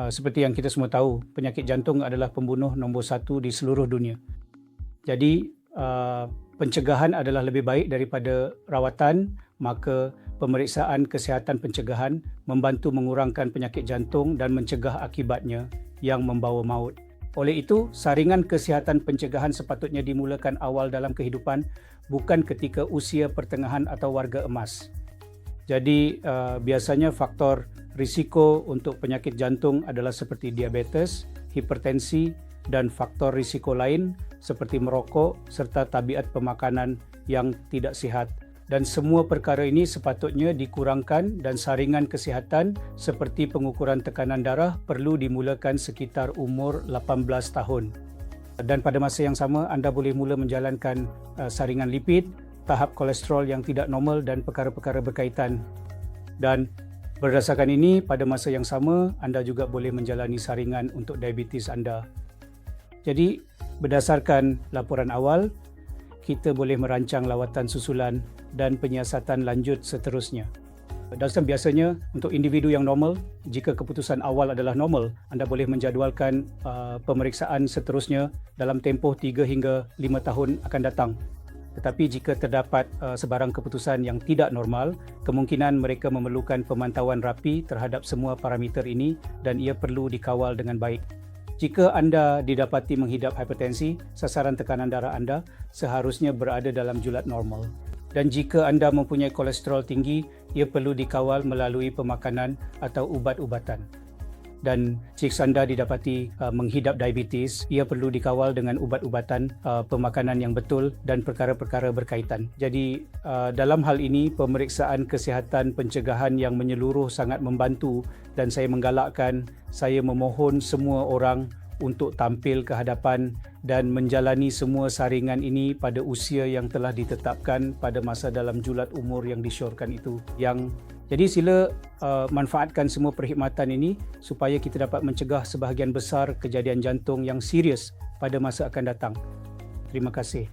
Seperti yang kita semua tahu, penyakit jantung adalah pembunuh nombor 1 di seluruh dunia. Jadi, pencegahan adalah lebih baik daripada rawatan, maka pemeriksaan kesihatan pencegahan membantu mengurangkan penyakit jantung dan mencegah akibatnya yang membawa maut. Oleh itu, saringan kesihatan pencegahan sepatutnya dimulakan awal dalam kehidupan, bukan ketika usia pertengahan atau warga emas. Jadi, biasanya faktor risiko untuk penyakit jantung adalah seperti diabetes, hipertensi, dan faktor risiko lain seperti merokok serta tabiat pemakanan yang tidak sihat. Dan semua perkara ini sepatutnya dikurangkan dan saringan kesihatan seperti pengukuran tekanan darah perlu dimulakan sekitar umur 18 tahun. Dan pada masa yang sama, anda boleh mula menjalankan saringan lipid, tahap kolesterol yang tidak normal dan perkara-perkara berkaitan. Dan berdasarkan ini, pada masa yang sama, anda juga boleh menjalani saringan untuk diabetes anda. Jadi, berdasarkan laporan awal, kita boleh merancang lawatan susulan dan penyiasatan lanjut seterusnya. Dan biasanya untuk individu yang normal, jika keputusan awal adalah normal, anda boleh menjadualkan pemeriksaan seterusnya dalam tempoh 3 hingga 5 tahun akan datang. Tetapi jika terdapat sebarang keputusan yang tidak normal, kemungkinan mereka memerlukan pemantauan rapi terhadap semua parameter ini dan ia perlu dikawal dengan baik. Jika anda didapati menghidap hipertensi, sasaran tekanan darah anda seharusnya berada dalam julat normal. Dan jika anda mempunyai kolesterol tinggi, ia perlu dikawal melalui pemakanan atau ubat-ubatan. Dan jika anda didapati menghidap diabetes, ia perlu dikawal dengan ubat-ubatan, pemakanan yang betul dan perkara-perkara berkaitan. Jadi dalam hal ini, pemeriksaan kesihatan pencegahan yang menyeluruh sangat membantu dan saya menggalakkan, saya memohon semua orang untuk tampil ke hadapan dan menjalani semua saringan ini pada usia yang telah ditetapkan pada masa dalam julat umur yang disyorkan itu. Jadi sila manfaatkan semua perkhidmatan ini supaya kita dapat mencegah sebahagian besar kejadian jantung yang serius pada masa akan datang. Terima kasih.